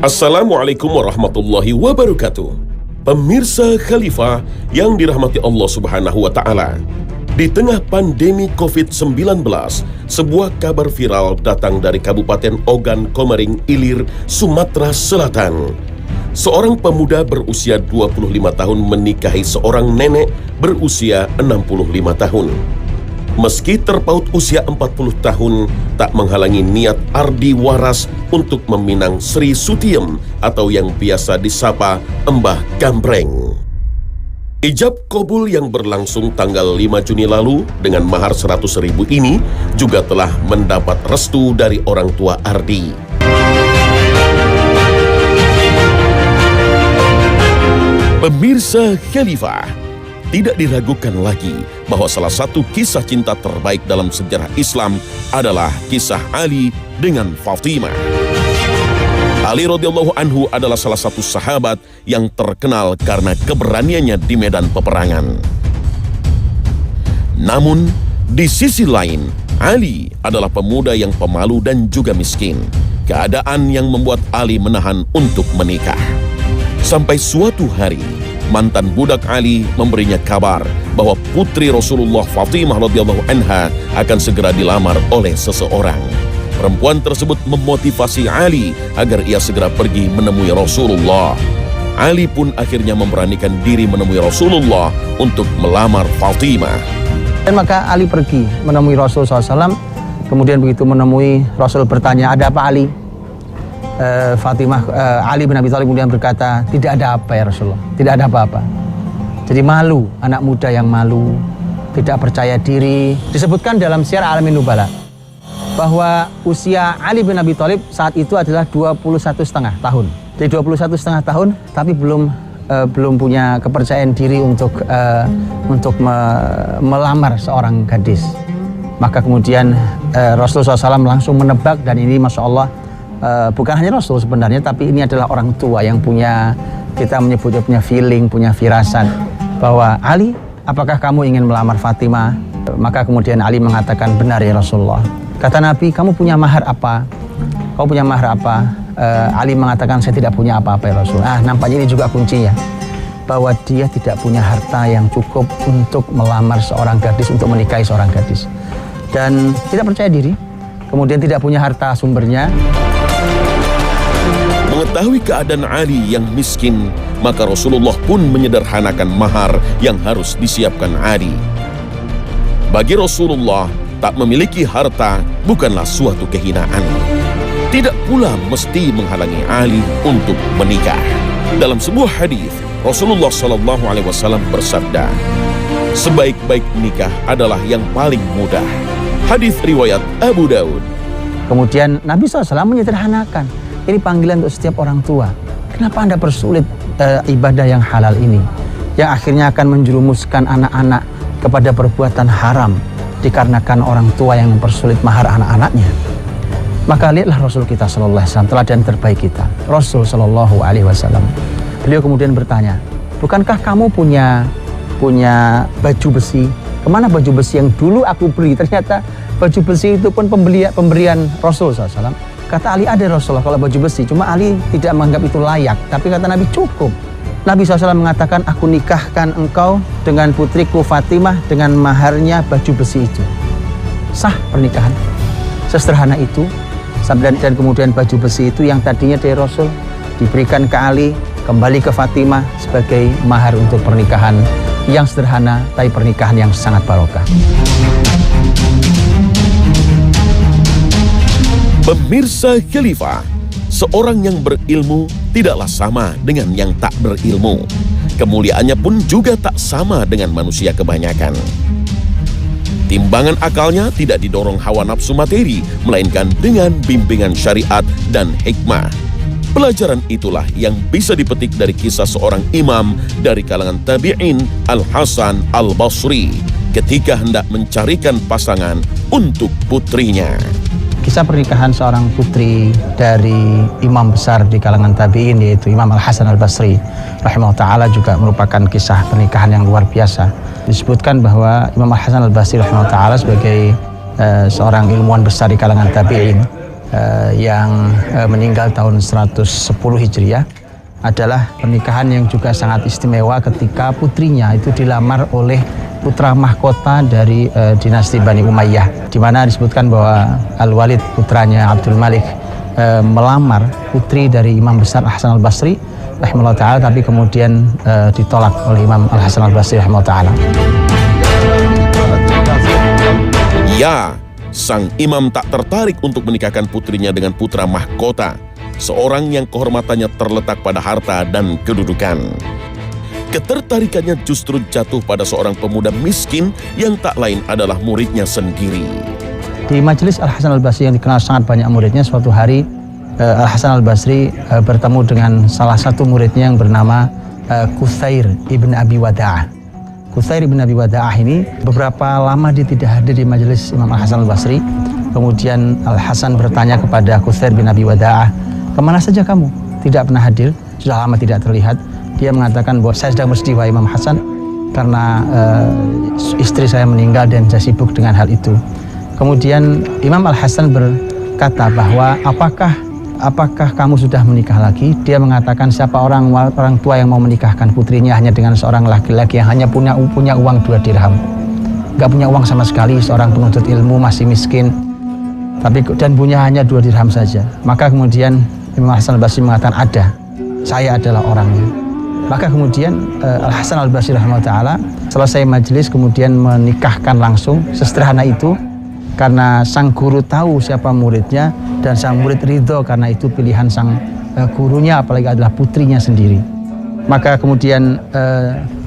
Assalamualaikum warahmatullahi wabarakatuh. Pemirsa Khalifah yang dirahmati Allah Subhanahu wa Ta'ala, di tengah pandemi COVID-19, sebuah kabar viral datang dari Kabupaten Ogan Komering Ilir, Sumatera Selatan. Seorang pemuda berusia 25 tahun menikahi seorang nenek berusia 65 tahun. Meski terpaut usia 40 tahun, tak menghalangi niat Ardi Waras untuk meminang Sri Sutiem atau yang biasa disapa Mbah Gambreng. Ijab kabul yang berlangsung tanggal 5 Juni lalu dengan mahar 100.000 ini juga telah mendapat restu dari orang tua Ardi. Pemirsa Khalifah, tidak diragukan lagi bahwa salah satu kisah cinta terbaik dalam sejarah Islam adalah kisah Ali dengan Fatimah. Ali radhiyallahu anhu adalah salah satu sahabat yang terkenal karena keberaniannya di medan peperangan. Namun, di sisi lain, Ali adalah pemuda yang pemalu dan juga miskin. Keadaan yang membuat Ali menahan untuk menikah. Sampai suatu hari, mantan budak Ali memberinya kabar bahwa putri Rasulullah Fatimah radhiyallahu anha akan segera dilamar oleh seseorang. Perempuan tersebut memotivasi Ali agar ia segera pergi menemui Rasulullah. Ali pun akhirnya memberanikan diri menemui Rasulullah untuk melamar Fatimah. Dan maka Ali pergi menemui Rasul SAW. Kemudian begitu menemui, Rasul bertanya, "Ada apa Ali?" Ali bin Abi Thalib kemudian berkata, "Tidak ada apa ya Rasulullah, tidak ada apa-apa." Jadi malu, anak muda yang malu, tidak percaya diri. Disebutkan dalam Syiar Alamin Nubala bahwa usia Ali bin Abi Thalib saat itu adalah 21,5 tahun. Jadi 21,5 tahun, tapi belum punya kepercayaan diri untuk melamar seorang gadis. Maka kemudian Rasulullah SAW langsung menebak, dan ini Masya Allah, bukan hanya Rasul sebenarnya, tapi ini adalah orang tua yang punya, kita menyebutnya punya feeling, punya firasat bahwa Ali, apakah kamu ingin melamar Fatimah? Maka kemudian Ali mengatakan, "Benar ya Rasulullah." Kata Nabi, "Kamu punya mahar apa? Kau punya mahar apa?" Ali mengatakan, "Saya tidak punya apa-apa ya Rasulullah." Nampaknya ini juga kuncinya, bahwa dia tidak punya harta yang cukup untuk melamar seorang gadis, untuk menikahi seorang gadis, dan tidak percaya diri, kemudian tidak punya harta sumbernya. Mengetahui keadaan Ali yang miskin, maka Rasulullah pun menyederhanakan mahar yang harus disiapkan Ali. Bagi Rasulullah, tak memiliki harta bukanlah suatu kehinaan. Tidak pula mesti menghalangi Ali untuk menikah. Dalam sebuah hadis, Rasulullah SAW bersabda, "Sebaik-baik nikah adalah yang paling mudah." Hadis riwayat Abu Daud. Kemudian Nabi SAW menyederhanakan. Ini panggilan untuk setiap orang tua. Kenapa Anda persulit ibadah yang halal ini, yang akhirnya akan menjerumuskan anak-anak kepada perbuatan haram dikarenakan orang tua yang mempersulit mahar anak-anaknya? Maka lihatlah Rasul kita sallallahu alaihi wasallam, teladan terbaik kita, Rasul sallallahu alaihi wasallam. Beliau kemudian bertanya, "Bukankah kamu punya baju besi? Kemana baju besi yang dulu aku beli?" Ternyata baju besi itu pun pemberian Rasul SAW. Kata Ali, "Ada Rasulullah kalau baju besi." Cuma Ali tidak menganggap itu layak. Tapi kata Nabi, cukup. Nabi SAW mengatakan, "Aku nikahkan engkau dengan putriku Fatimah dengan maharnya baju besi itu." Sah pernikahan. Sesederhana itu. Dan kemudian baju besi itu yang tadinya dari Rasul diberikan ke Ali, kembali ke Fatimah sebagai mahar untuk pernikahan yang sederhana, tapi pernikahan yang sangat barokah. Pemirsa Khalifah, seorang yang berilmu tidaklah sama dengan yang tak berilmu. Kemuliaannya pun juga tak sama dengan manusia kebanyakan. Timbangan akalnya tidak didorong hawa nafsu materi, melainkan dengan bimbingan syariat dan hikmah. Pelajaran itulah yang bisa dipetik dari kisah seorang imam dari kalangan tabi'in, Al-Hasan Al-Basri, ketika hendak mencarikan pasangan untuk putrinya. Kisah pernikahan seorang putri dari imam besar di kalangan tabi'in, yaitu Imam Al-Hasan Al-Basri rahimahullah ta'ala, juga merupakan kisah pernikahan yang luar biasa. Disebutkan bahwa Imam Al-Hasan Al-Basri rahimahullah ta'ala sebagai seorang ilmuwan besar di kalangan tabi'in, yang meninggal tahun 110 Hijriah, adalah pernikahan yang juga sangat istimewa ketika putrinya itu dilamar oleh putra mahkota dari dinasti Bani Umayyah, di mana disebutkan bahwa Al-Walid putranya Abdul Malik melamar putri dari Imam besar Al-Hasan Al-Basri rahimahullah ta'ala, tapi kemudian ditolak oleh Imam Al-Hasan Al-Basri rahimahullah ta'ala. Ya, sang imam tak tertarik untuk menikahkan putrinya dengan putra mahkota, seorang yang kehormatannya terletak pada harta dan kedudukan. Ketertarikannya justru jatuh pada seorang pemuda miskin yang tak lain adalah muridnya sendiri. Di majelis Al-Hasan Al-Basri yang dikenal sangat banyak muridnya, suatu hari Al-Hasan Al-Basri bertemu dengan salah satu muridnya yang bernama Quthair ibn Abi Wada'ah. Quthair ibn Abi Wada'ah ini beberapa lama dia tidak hadir di majelis Imam Al-Hasan Al-Basri. Kemudian Al-Hasan bertanya kepada Quthair bin Abi Wada'ah, "Kemana saja kamu? Tidak pernah hadir, sudah lama tidak terlihat." Dia mengatakan bahwa saya sedang bersedih, wahai Imam Hasan, karena istri saya meninggal dan saya sibuk dengan hal itu. Kemudian Imam Al-Hasan berkata bahwa apakah kamu sudah menikah lagi? Dia mengatakan, siapa orang tua yang mau menikahkan putrinya hanya dengan seorang laki-laki yang hanya punya uang 2 dirham. Gak punya uang sama sekali, seorang penuntut ilmu, masih miskin, dan punya hanya 2 dirham saja. Maka kemudian Imam Hasan Al-Basri mengatakan, ada, saya adalah orangnya. Maka kemudian Al-Hasan Al-Basri rahimahullah ta'ala selesai majelis kemudian menikahkan langsung sesederhana itu, karena sang guru tahu siapa muridnya dan sang murid ridho karena itu pilihan sang gurunya, apalagi adalah putrinya sendiri. Maka kemudian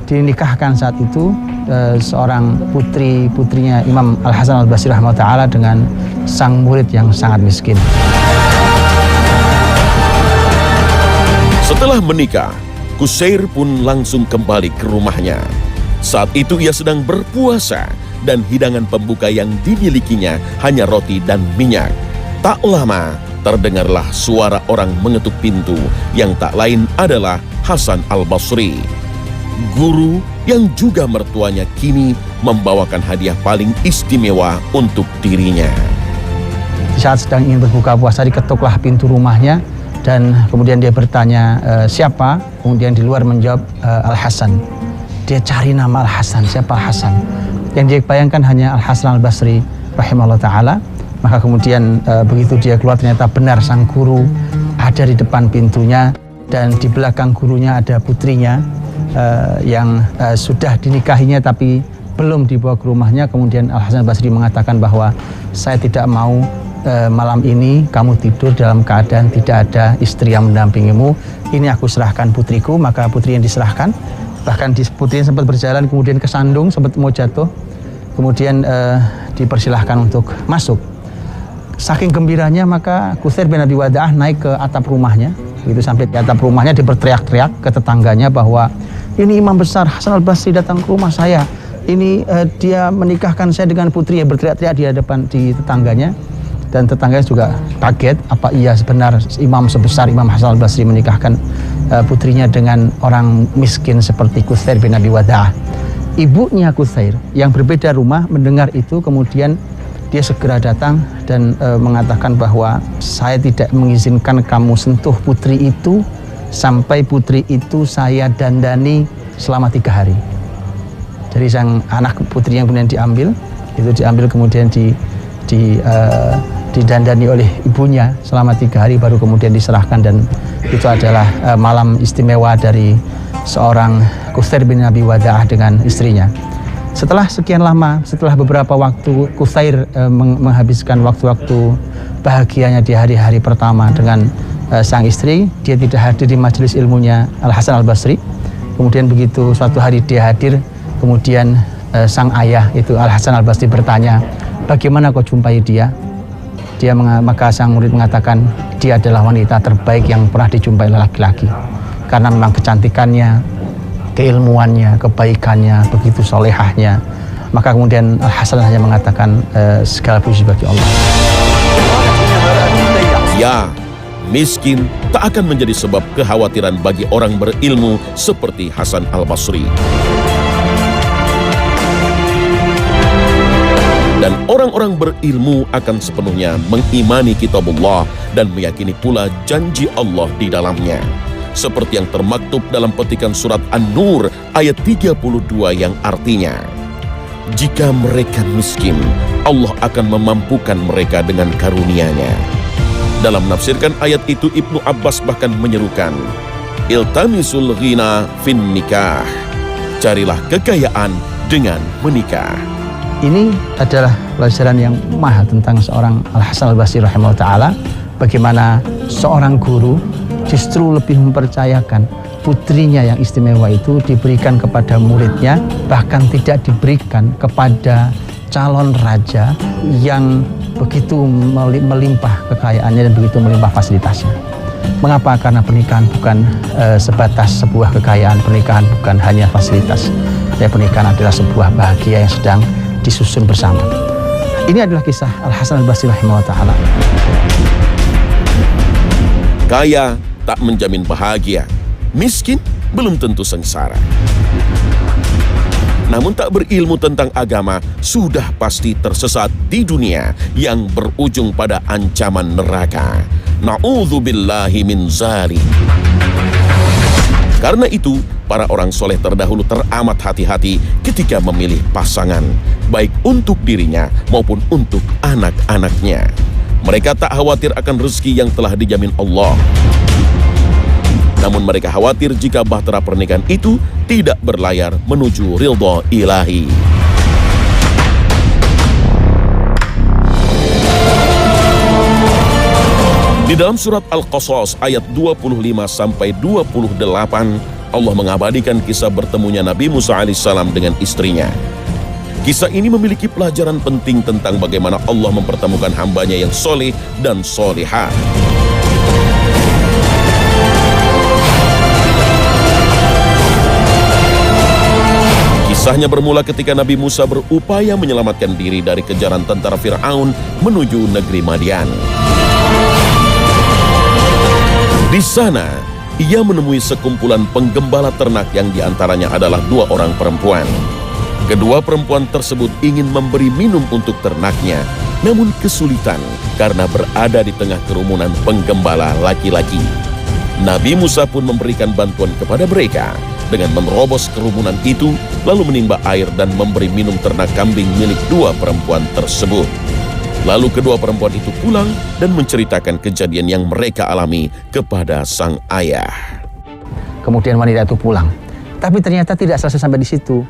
dinikahkan saat itu seorang putrinya Imam Al-Hasan Al-Basri rahimahullah ta'ala dengan sang murid yang sangat miskin. Setelah menikah, Quthair pun langsung kembali ke rumahnya. Saat itu ia sedang berpuasa dan hidangan pembuka yang dimilikinya hanya roti dan minyak. Tak lama terdengarlah suara orang mengetuk pintu yang tak lain adalah Hasan Al-Basri, guru yang juga mertuanya kini membawakan hadiah paling istimewa untuk dirinya. Di saat sedang ingin berbuka puasa diketuklah pintu rumahnya dan kemudian dia bertanya, siapa? Kemudian di luar menjawab Al-Hasan. Dia cari nama Al-Hasan, siapa Al-Hasan? Yang dia bayangkan hanya Al-Hasan Al-Basri rahimahullah ta'ala. Maka kemudian begitu dia keluar, ternyata benar sang guru ada di depan pintunya, dan di belakang gurunya ada putrinya yang sudah dinikahinya tapi belum dibawa ke rumahnya. Kemudian Al-Hasan Al-Basri mengatakan bahwa saya tidak mau malam ini kamu tidur dalam keadaan tidak ada istri yang mendampingimu. Ini aku serahkan putriku. Maka putri yang diserahkan, bahkan putri yang sempat berjalan kemudian kesandung, sempat mau jatuh, kemudian dipersilahkan untuk masuk. Saking gembiranya maka Quthair bin Abi Wada'ah naik ke atap rumahnya. Begitu sampai di atap rumahnya dia berteriak-teriak ke tetangganya bahwa ini imam besar Hasan Al-Basri datang ke rumah saya. Ini dia menikahkan saya dengan putri. Berteriak-teriak di hadapan di tetangganya. Dan tetangganya juga kaget, apa iya sebenar imam sebesar Imam Hasan Al-Basri menikahkan putrinya dengan orang miskin seperti Quthair bin Abi Wada'ah. Ibunya Quthair yang berbeda rumah mendengar itu, kemudian dia segera datang dan mengatakan bahwa saya tidak mengizinkan kamu sentuh putri itu sampai putri itu saya dandani selama 3 hari. Jadi sang anak putri yang kemudian diambil kemudian didandani oleh ibunya selama 3 hari baru kemudian diserahkan, dan itu adalah malam istimewa dari seorang Quthair bin Abi Wada'ah dengan istrinya. Setelah sekian lama, setelah beberapa waktu Quthair menghabiskan waktu-waktu bahagianya di hari-hari pertama dengan sang istri, dia tidak hadir di majelis ilmunya Al-Hasan Al-Basri. Kemudian begitu suatu hari dia hadir, kemudian sang ayah itu Al-Hasan Al-Basri bertanya, bagaimana kau jumpai dia? Maka sang murid mengatakan, dia adalah wanita terbaik yang pernah dijumpai oleh laki-laki, karena memang kecantikannya, keilmuannya, kebaikannya, begitu solehahnya. Maka kemudian Al-Hasan hanya mengatakan segala puji bagi Allah. Ya, miskin tak akan menjadi sebab kekhawatiran bagi orang berilmu seperti Hasan Al-Basri. Dan Orang-orang berilmu akan sepenuhnya mengimani kitabullah dan meyakini pula janji Allah di dalamnya. Seperti yang termaktub dalam petikan surat An-Nur ayat 32 yang artinya, jika mereka miskin, Allah akan memampukan mereka dengan karunia-Nya. Dalam menafsirkan ayat itu, Ibnu Abbas bahkan menyerukan, iltamisul ghina fin nikah, carilah kekayaan dengan menikah. Ini adalah pelajaran yang mahal tentang seorang Al-Hasan Al-Basri rahimahullah ta'ala, bagaimana seorang guru justru lebih mempercayakan putrinya yang istimewa itu diberikan kepada muridnya, bahkan tidak diberikan kepada calon raja yang begitu melimpah kekayaannya dan begitu melimpah fasilitasnya. Mengapa? Karena pernikahan bukan sebatas sebuah kekayaan, pernikahan bukan hanya fasilitas. Ya, pernikahan adalah sebuah bahagia yang sedang disusun bersama. Ini adalah kisah Al-Hasan Al-Basri rahimahullah ta'ala. Kaya tak menjamin bahagia, miskin belum tentu sengsara. Namun tak berilmu tentang agama sudah pasti tersesat di dunia yang berujung pada ancaman neraka. Na'udzubillahi min zalik. Karena itu, para orang soleh terdahulu teramat hati-hati ketika memilih pasangan, baik untuk dirinya maupun untuk anak-anaknya. Mereka tak khawatir akan rezeki yang telah dijamin Allah. Namun mereka khawatir jika bahtera pernikahan itu tidak berlayar menuju ridha ilahi. Di dalam surat Al-Qasas ayat 25-28, Allah mengabadikan kisah bertemunya Nabi Musa alaihissalam dengan istrinya. Kisah ini memiliki pelajaran penting tentang bagaimana Allah mempertemukan hambanya yang soleh dan solehah. Kisahnya bermula ketika Nabi Musa berupaya menyelamatkan diri dari kejaran tentara Fir'aun menuju negeri Madian. Di sana, ia menemui sekumpulan penggembala ternak yang diantaranya adalah 2 orang perempuan. Kedua perempuan tersebut ingin memberi minum untuk ternaknya, namun kesulitan karena berada di tengah kerumunan penggembala laki-laki. Nabi Musa pun memberikan bantuan kepada mereka dengan menerobos kerumunan itu, lalu menimba air dan memberi minum ternak kambing milik 2 perempuan tersebut. Lalu kedua perempuan itu pulang dan menceritakan kejadian yang mereka alami kepada sang ayah. Kemudian wanita itu pulang. Tapi ternyata tidak selesai sampai di situ.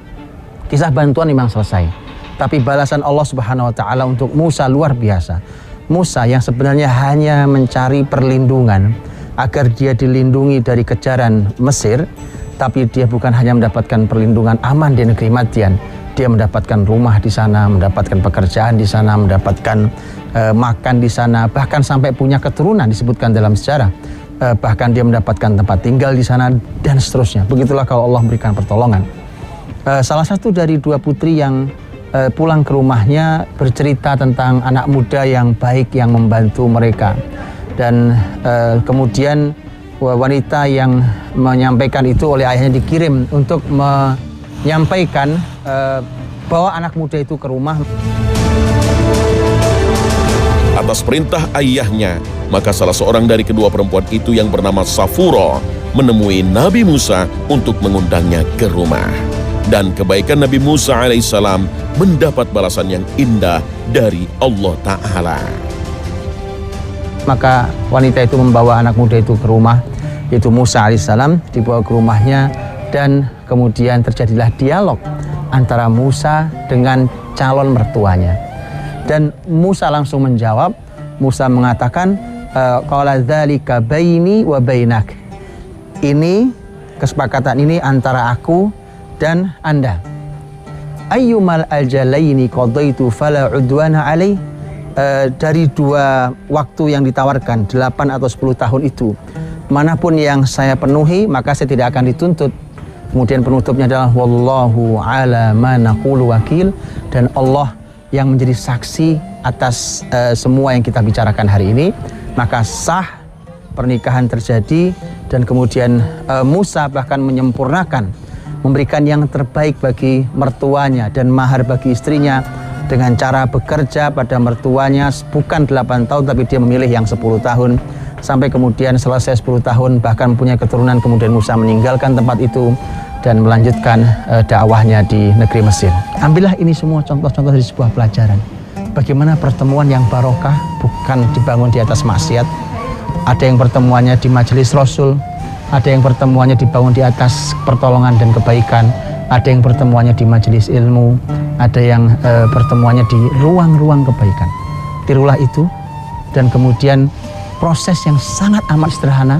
Kisah bantuan memang selesai. Tapi balasan Allah Subhanahu wa ta'ala untuk Musa luar biasa. Musa yang sebenarnya hanya mencari perlindungan agar dia dilindungi dari kejaran Mesir, tapi dia bukan hanya mendapatkan perlindungan aman di negeri Madian. Dia mendapatkan rumah di sana, mendapatkan pekerjaan di sana, mendapatkan makan di sana, bahkan sampai punya keturunan disebutkan dalam sejarah. Bahkan dia mendapatkan tempat tinggal di sana dan seterusnya. Begitulah kalau Allah memberikan pertolongan. Salah satu dari 2 putri yang pulang ke rumahnya bercerita tentang anak muda yang baik yang membantu mereka. Dan kemudian wanita yang menyampaikan itu oleh ayahnya dikirim untuk menyampaikan bawa anak muda itu ke rumah. Atas perintah ayahnya, maka salah seorang dari kedua perempuan itu yang bernama Safura menemui Nabi Musa untuk mengundangnya ke rumah. Dan kebaikan Nabi Musa alaihissalam mendapat balasan yang indah dari Allah Ta'ala. Maka wanita itu membawa anak muda itu ke rumah, yaitu Musa alaihissalam, dibawa ke rumahnya, dan kemudian terjadilah dialog antara Musa dengan calon mertuanya. Dan Musa langsung menjawab. Musa mengatakan, qala dzalika baini wa bainak. Ini kesepakatan ini antara aku dan Anda. Ayyumal ajalaini qadaitu fala udwana alaih. Dari 2 waktu yang ditawarkan, 8 atau 10 tahun itu, manapun yang saya penuhi, maka saya tidak akan dituntut. Kemudian penutupnya adalah wallahu ala ma naqulu wakil, dan Allah yang menjadi saksi atas semua yang kita bicarakan hari ini. Maka sah pernikahan terjadi, dan kemudian Musa bahkan menyempurnakan, memberikan yang terbaik bagi mertuanya dan mahar bagi istrinya dengan cara bekerja pada mertuanya bukan 8 tahun tapi dia memilih yang 10 tahun sampai kemudian selesai 10 tahun bahkan punya keturunan, kemudian Musa meninggalkan tempat itu dan melanjutkan dakwahnya di negeri Mesir. Ambillah ini semua contoh-contoh dari sebuah pelajaran. Bagaimana pertemuan yang barokah bukan dibangun di atas maksiat. Ada yang pertemuannya di majelis Rasul, ada yang pertemuannya dibangun di atas pertolongan dan kebaikan, ada yang pertemuannya di majelis ilmu, ada yang pertemuannya di ruang-ruang kebaikan. Tirulah itu dan kemudian proses yang sangat amat sederhana,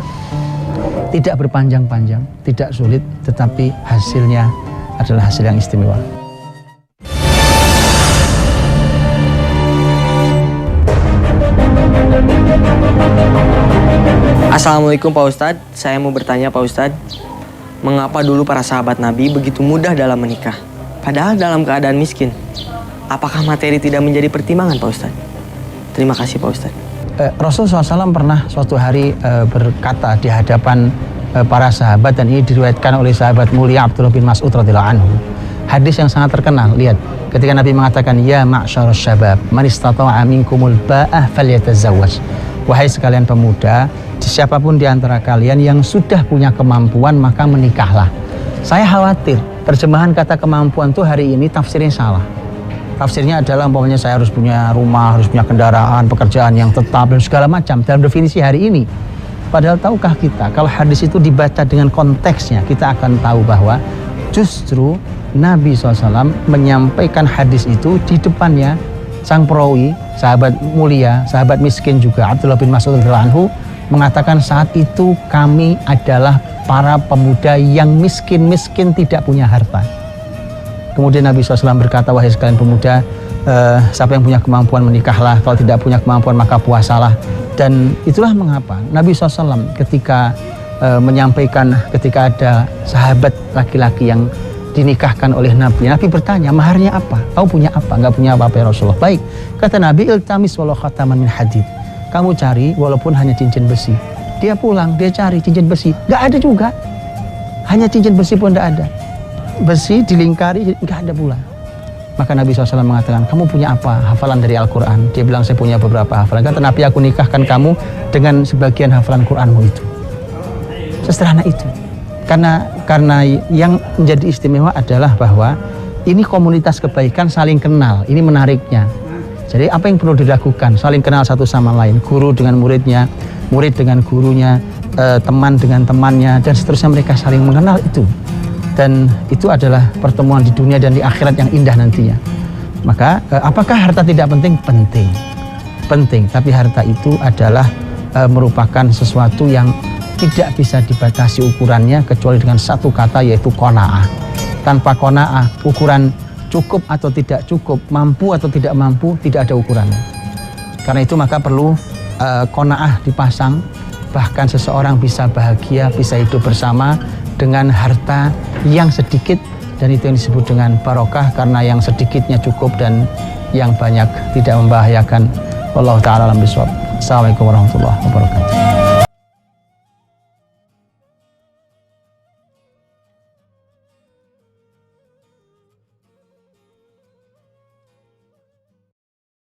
tidak berpanjang-panjang, tidak sulit, tetapi hasilnya adalah hasil yang istimewa. Assalamualaikum Pak Ustadz, saya mau bertanya Pak Ustadz, mengapa dulu para sahabat Nabi begitu mudah dalam menikah, padahal dalam keadaan miskin? Apakah materi tidak menjadi pertimbangan Pak Ustadz? Terima kasih Pak Ustadz. Rasulullah SAW pernah suatu hari berkata di hadapan para sahabat, dan ini diriwayatkan oleh sahabat mulia Abdullah bin Mas'ud radhiyallahu anhu. Hadis yang sangat terkenal, lihat, ketika Nabi mengatakan, ya ma'syarus syabab, man istata'a minkumul ba'ah falyatazawwaj. Wahai sekalian pemuda, siapapun di antara kalian yang sudah punya kemampuan maka menikahlah. Saya khawatir terjemahan kata kemampuan itu hari ini tafsirnya salah. Tafsirnya adalah umpamanya saya harus punya rumah, harus punya kendaraan, pekerjaan yang tetap dan segala macam dalam definisi hari ini. Padahal tahukah kita kalau hadis itu dibaca dengan konteksnya, kita akan tahu bahwa justru Nabi SAW menyampaikan hadis itu di depannya sang perawi, sahabat mulia, sahabat miskin juga Abdullah bin Mas'ud radhiyallahu anhu, mengatakan saat itu kami adalah para pemuda yang miskin tidak punya harta. Kemudian Nabi SAW berkata, wahai sekalian pemuda, siapa yang punya kemampuan menikahlah, kalau tidak punya kemampuan maka puasalah. Dan itulah mengapa Nabi SAW ketika menyampaikan, ketika ada sahabat laki-laki yang dinikahkan oleh Nabi, Nabi bertanya, maharnya apa? Kau punya apa? Enggak punya apa-apa ya Rasulullah. Baik, kata Nabi, iltamis walau khataman min hadid. Kamu cari walaupun hanya cincin besi. Dia pulang, dia cari cincin besi, enggak ada juga. Hanya cincin besi pun enggak ada. Besi dilingkari, enggak ada pula. Maka Nabi SAW mengatakan, kamu punya apa? Hafalan dari Al-Quran. Dia bilang, saya punya beberapa hafalan. Kata Nabi, aku nikahkan kamu dengan sebagian hafalan Quranmu itu. Sesederhana itu. Karena yang menjadi istimewa adalah bahwa ini komunitas kebaikan saling kenal. Ini menariknya. Jadi apa yang perlu dilakukan? Saling kenal satu sama lain. Guru dengan muridnya, murid dengan gurunya, teman dengan temannya, dan seterusnya. Mereka saling mengenal itu. Dan itu adalah pertemuan di dunia dan di akhirat yang indah nantinya. Maka apakah harta tidak penting? Penting. Penting. Tapi harta itu adalah merupakan sesuatu yang tidak bisa dibatasi ukurannya kecuali dengan satu kata, yaitu qanaah. Tanpa qanaah, ukuran cukup atau tidak cukup, mampu atau tidak mampu, tidak ada ukurannya. Karena itu maka perlu qanaah dipasang. Bahkan seseorang bisa bahagia, bisa hidup bersama dengan harta yang sedikit, dan itu yang disebut dengan barokah, karena yang sedikitnya cukup dan yang banyak tidak membahayakan. Wallahu ta'ala alam bishawab. Assalamualaikum warahmatullahi wabarakatuh.